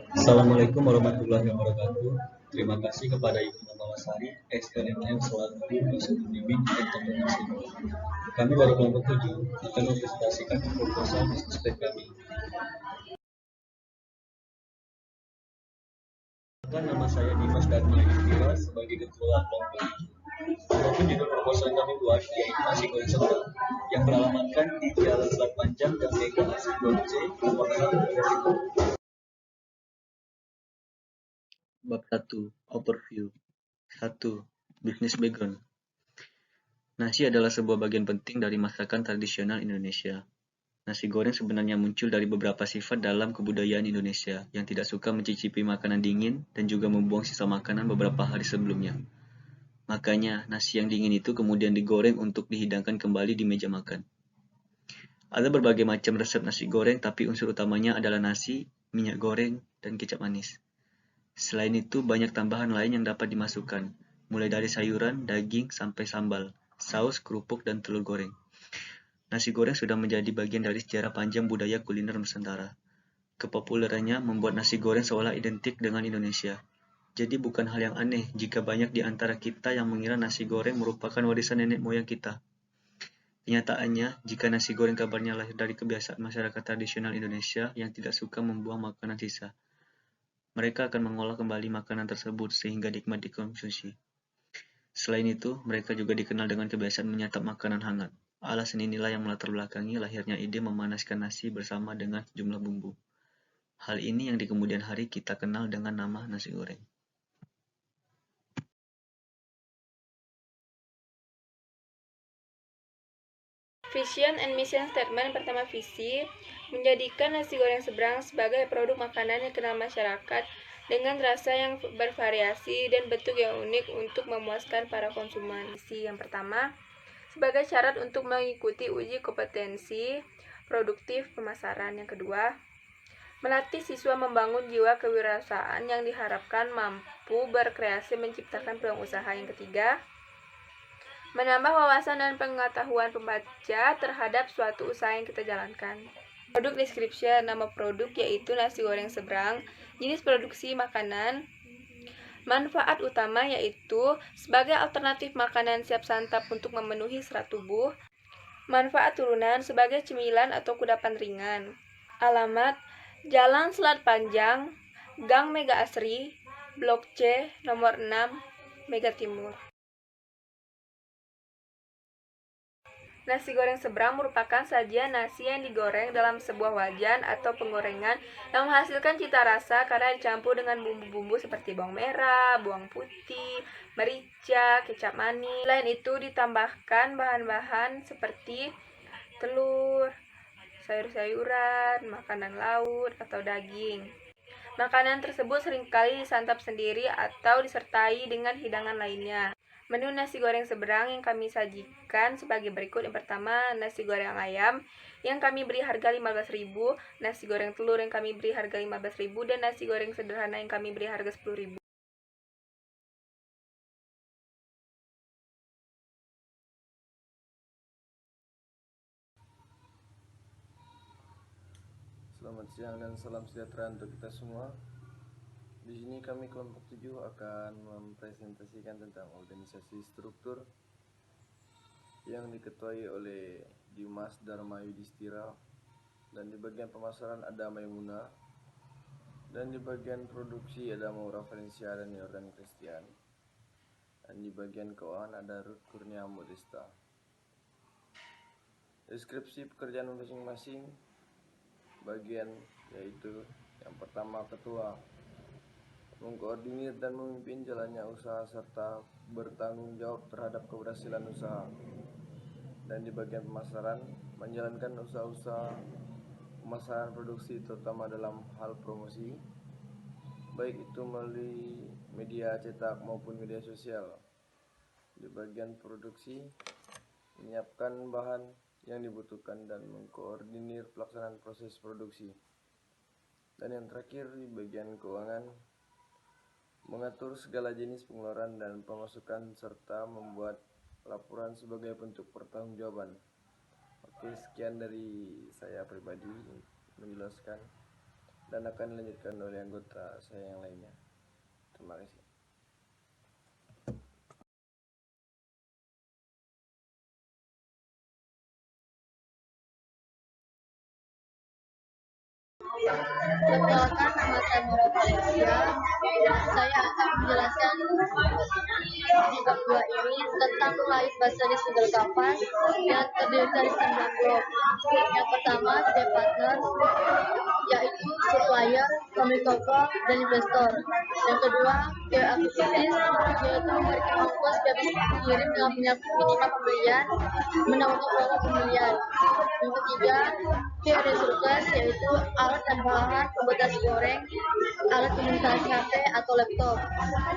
Assalamualaikum warahmatullahi wabarakatuh. Terima kasih kepada Ibu Nawasari, SNM selaku dosen pembimbing entrepreneurship. Kami dari kelompok 7 akan mempresentasikan proposal bisnis plan kami. Nama saya Dimas Dharma Yudhira sebagai ketua kelompok. Adapun judul proposal yang kami buat yaitu nasi goreng sedang yang beralamatkan di Jalan Selat Panjang dan Mega Asri 2C, nomor 1. Bab 1. Overview. 1. Business background. Nasi adalah sebuah bagian penting dari masakan tradisional Indonesia. Nasi goreng sebenarnya muncul dari beberapa sifat dalam kebudayaan Indonesia yang tidak suka mencicipi makanan dingin dan juga membuang sisa makanan beberapa hari sebelumnya. Makanya, nasi yang dingin itu kemudian digoreng untuk dihidangkan kembali di meja makan. Ada berbagai macam resep nasi goreng, tapi unsur utamanya adalah nasi, minyak goreng, dan kecap manis. Selain itu, banyak tambahan lain yang dapat dimasukkan, mulai dari sayuran, daging, sampai sambal, saus, kerupuk, dan telur goreng. Nasi goreng sudah menjadi bagian dari sejarah panjang budaya kuliner Nusantara. Kepopulerannya membuat nasi goreng seolah identik dengan Indonesia. Jadi bukan hal yang aneh jika banyak di antara kita yang mengira nasi goreng merupakan warisan nenek moyang kita. Kenyataannya, jika nasi goreng kabarnya lahir dari kebiasaan masyarakat tradisional Indonesia yang tidak suka membuang makanan sisa. Mereka akan mengolah kembali makanan tersebut sehingga nikmat dikonsumsi. Selain itu, mereka juga dikenal dengan kebiasaan menyantap makanan hangat. Alasan inilah yang melatar belakangi lahirnya ide memanaskan nasi bersama dengan sejumlah bumbu. Hal ini yang di kemudian hari kita kenal dengan nama nasi goreng. Vision and mission statement pertama visi, menjadikan nasi goreng seberang sebagai produk makanan yang kenal masyarakat dengan rasa yang bervariasi dan bentuk yang unik untuk memuaskan para konsumen. Visi yang pertama, sebagai syarat untuk mengikuti uji kompetensi produktif pemasaran. Yang kedua, melatih siswa membangun jiwa kewirausahaan yang diharapkan mampu berkreasi menciptakan peluang usaha. Yang ketiga, menambah wawasan dan pengetahuan pembaca terhadap suatu usaha yang kita jalankan. Produk description, nama produk yaitu nasi goreng seberang, jenis produksi makanan, manfaat utama yaitu sebagai alternatif makanan siap santap untuk memenuhi serat tubuh, manfaat turunan sebagai cemilan atau kudapan ringan, alamat Jalan Selat Panjang, Gang Mega Asri, Blok C, nomor 6, Mega Timur. Nasi goreng seberang merupakan sajian nasi yang digoreng dalam sebuah wajan atau penggorengan yang menghasilkan cita rasa karena dicampur dengan bumbu-bumbu seperti bawang merah, bawang putih, merica, kecap manis. Selain itu ditambahkan bahan-bahan seperti telur, sayur-sayuran, makanan laut, atau daging. Makanan tersebut seringkali disantap sendiri atau disertai dengan hidangan lainnya. Menu nasi goreng seberang yang kami sajikan sebagai berikut. Yang pertama, nasi goreng ayam yang kami beri harga 15.000, nasi goreng telur yang kami beri harga 15.000, dan nasi goreng sederhana yang kami beri harga 10.000. Selamat siang dan salam sejahtera untuk kita semua. Di sini kami kelompok 7 akan mempresentasikan tentang organisasi struktur yang diketuai oleh Dimas Dharma Yudhistira, dan di bagian pemasaran ada Maimuna, dan di bagian produksi ada Maura Valencia dan Yordan Christian, dan di bagian keuangan ada Ruth Kurnia Modesta. Deskripsi pekerjaan masing-masing bagian yaitu yang pertama, ketua mengkoordinir dan memimpin jalannya usaha serta bertanggung jawab terhadap keberhasilan usaha. Dan di bagian pemasaran, menjalankan usaha-usaha pemasaran produksi terutama dalam hal promosi, baik itu melalui media cetak maupun media sosial. Di bagian produksi, menyiapkan bahan yang dibutuhkan dan mengkoordinir pelaksanaan proses produksi. Dan yang terakhir, di bagian keuangan, mengatur segala jenis pengeluaran dan pemasukan serta membuat laporan sebagai bentuk pertanggungjawaban. Oke, sekian dari saya pribadi menjelaskan. dan akan dilanjutkan oleh anggota saya yang lainnya. Terima kasih. Perkenalkan, nama saya Mora Valencia. Saya akan menjelaskan di bab 2 ini tentang mengait Bassanis Single Kapas yang terdiri dari 9 blok. Yang pertama, sebagai partner, yaitu supplier, pemilik toko, dan investor. Yang kedua, biaya akuisitis, yaitu memberikan ongkos biaya bisa mengirim dengan minimal pembelian, menawarkan promo pembelian. Yang ketiga, biaya resurplus, yaitu alat dan bahan pembuatan nasi goreng, alat komunikasi HP atau laptop.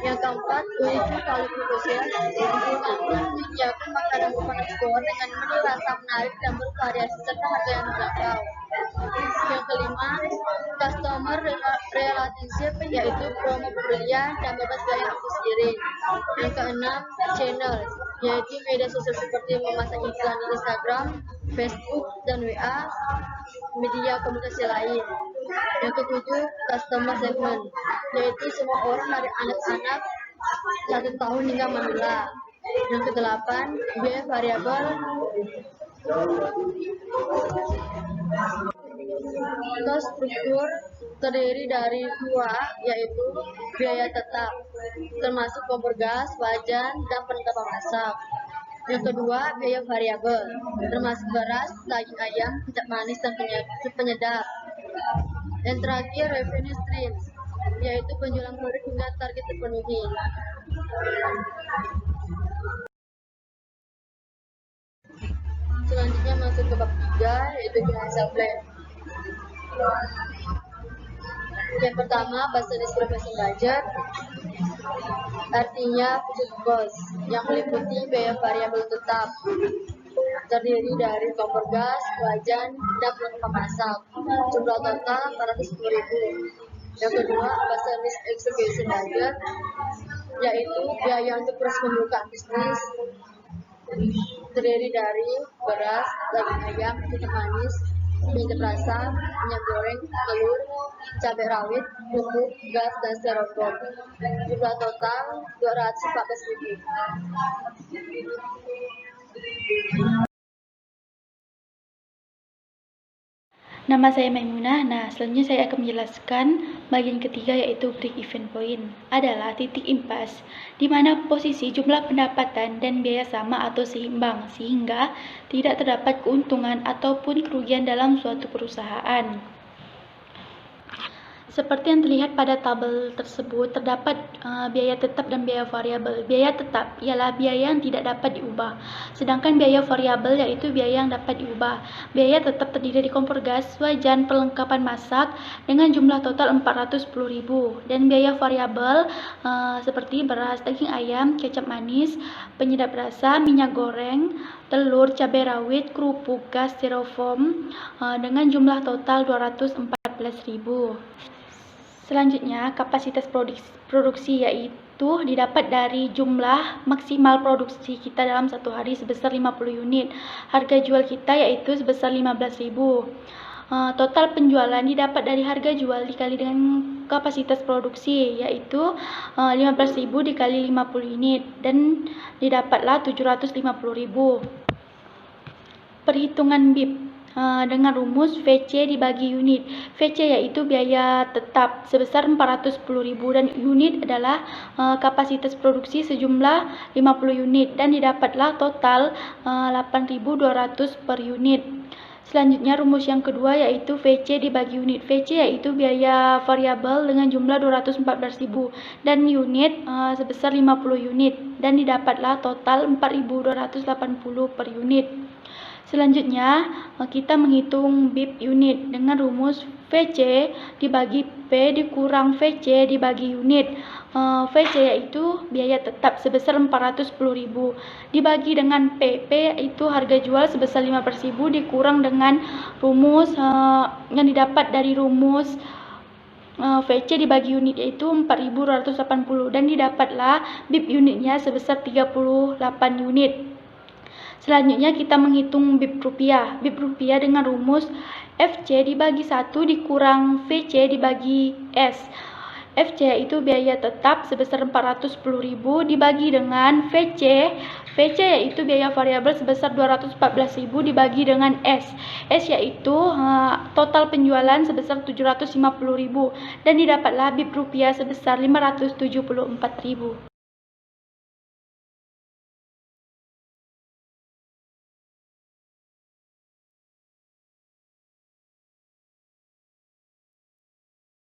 Yang keempat, yaitu value proposition, mampu menyediakan makanan berupa nasi goreng dengan menu rasa menarik dan bervariasi serta harga yang terjangkau. Yang kelima, customer relationship, yaitu promo pembelian dan bebas biaya ongkos kirim. Yang keenam, channel, yaitu media sosial seperti memasang iklan di Instagram, Facebook, dan WA, media komunikasi lain. Yang ketujuh, customer segment, yaitu semua orang dari anak-anak 1 tahun hingga manula. Yang kedelapan, biaya variabel, cost struktur terdiri dari 2, yaitu biaya tetap, termasuk kompor gas, wajan, dan perlengkapan masak. Yang kedua, biaya variabel, termasuk beras, daging ayam, kecap manis, dan penyedap. Dan terakhir, revenue stream, yaitu penjualan produk hingga target terpenuhi. Selanjutnya masuk ke bab 3, yaitu financial plan. Yang pertama, Bassanis Professional Budget, artinya fixed cost, yang meliputi biaya variabel tetap, terdiri dari kompor gas, wajan, dan perlengkapan masak. Jumlah total 410.000. Yang kedua, Bassanis Execution Budget, yaitu biaya untuk proses pembukaan bisnis, terdiri dari beras, daging ayam, kecap manis, minyak rasa, minyak goreng, telur, cabai rawit, bumbu, gas, dan styrofoam. Jumlah total 214.000. Nama saya Maimunah. Nah, selanjutnya saya akan menjelaskan bagian ketiga, yaitu break even point. Adalah titik impas di mana posisi jumlah pendapatan dan biaya sama atau seimbang, sehingga tidak terdapat keuntungan ataupun kerugian dalam suatu perusahaan. Seperti yang terlihat pada tabel tersebut, terdapat biaya tetap dan biaya variabel. Biaya tetap ialah biaya yang tidak dapat diubah, sedangkan biaya variabel yaitu biaya yang dapat diubah. Biaya tetap terdiri dari kompor gas, wajan, perlengkapan masak dengan jumlah total 410.000, dan biaya variabel seperti beras, daging ayam, kecap manis, penyedap rasa, minyak goreng, telur, cabai rawit, kerupuk, gas, styrofoam dengan jumlah total 214.000. Selanjutnya, kapasitas produksi, yaitu didapat dari jumlah maksimal produksi kita dalam satu hari sebesar 50 unit. Harga jual kita yaitu sebesar 15.000. Total penjualan didapat dari harga jual dikali dengan kapasitas produksi, yaitu 15.000 dikali 50 unit, dan didapatlah 750.000. Perhitungan BIP dengan rumus VC dibagi unit. VC yaitu biaya tetap sebesar 410.000, dan unit adalah kapasitas produksi sejumlah 50 unit, dan didapatlah total 8.200 per unit. Selanjutnya, rumus yang kedua yaitu VC dibagi unit. VC yaitu biaya variabel dengan jumlah 214.000, dan unit sebesar 50 unit, dan didapatlah total 4.280 per unit. Selanjutnya, kita menghitung BIP unit dengan rumus VC dibagi P dikurang VC dibagi unit. VC yaitu biaya tetap sebesar 410.000 dibagi dengan P. P itu harga jual sebesar 15.000 dikurang dengan rumus yang didapat dari rumus VC dibagi unit yaitu 4.280, dan didapatlah BIP unitnya sebesar 38 unit. Selanjutnya kita menghitung BIP rupiah. BIP rupiah dengan rumus FC dibagi 1 dikurang VC dibagi S. FC yaitu biaya tetap sebesar 410.000 dibagi dengan VC. VC yaitu biaya variabel sebesar 214.000 dibagi dengan S. S yaitu total penjualan sebesar 750.000 dan didapatlah BIP rupiah sebesar 574.000.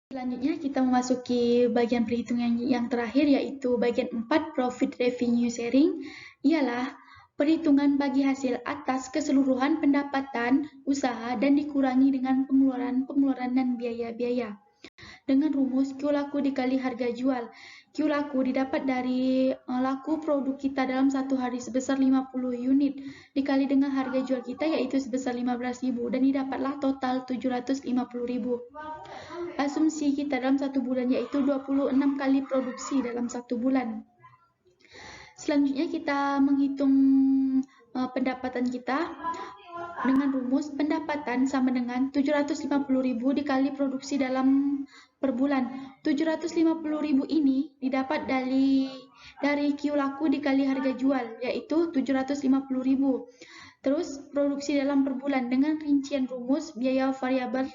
Selanjutnya kita memasuki bagian perhitungan yang terakhir, yaitu bagian 4 Profit Revenue Sharing, ialah perhitungan bagi hasil atas keseluruhan pendapatan usaha dan dikurangi dengan pengeluaran dan biaya-biaya. Dengan rumus Q laku dikali harga jual. Q laku didapat dari laku produk kita dalam satu hari sebesar 50 unit dikali dengan harga jual kita yaitu sebesar 15.000 dan didapatlah total 750.000. Asumsi kita dalam satu bulan yaitu 26 kali produksi dalam satu bulan. Selanjutnya kita menghitung pendapatan kita dengan rumus pendapatan sama dengan 750.000 dikali produksi dalam per bulan. 750.000 ini didapat dari Q laku dikali harga jual, yaitu 750.000. Terus produksi dalam per bulan dengan rincian rumus biaya variabel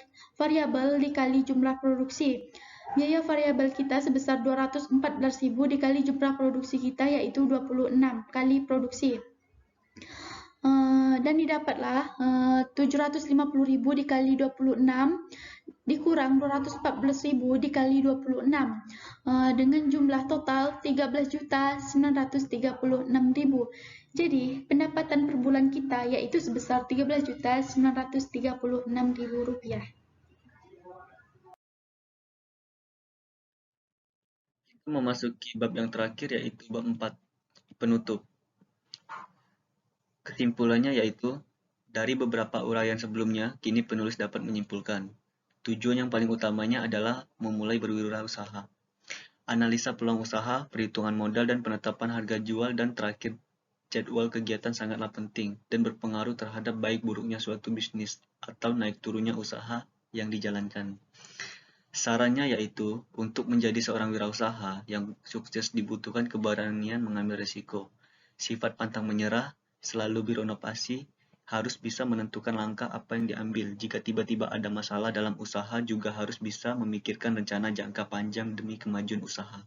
dikali jumlah produksi. Biaya variabel kita sebesar 214.000 dikali jumlah produksi kita, yaitu 26 kali produksi. Dan didapatlah 750.000 dikali 26 dikurang 214.000 dikali 26 dengan jumlah total 13.936.000. Jadi pendapatan per bulan kita yaitu sebesar 13.936.000 rupiah. Kita memasuki bab yang terakhir yaitu bab 4 penutup. Kesimpulannya yaitu, dari beberapa uraian sebelumnya, kini penulis dapat menyimpulkan. Tujuan yang paling utamanya adalah memulai berwirausaha. Analisa peluang usaha, perhitungan modal dan penetapan harga jual dan terakhir jadwal kegiatan sangatlah penting dan berpengaruh terhadap baik buruknya suatu bisnis atau naik turunnya usaha yang dijalankan. Sarannya yaitu, untuk menjadi seorang wirausaha yang sukses dibutuhkan keberanian mengambil risiko, sifat pantang menyerah, selalu berinovasi, harus bisa menentukan langkah apa yang diambil. Jika tiba-tiba ada masalah dalam usaha, juga harus bisa memikirkan rencana jangka panjang demi kemajuan usaha.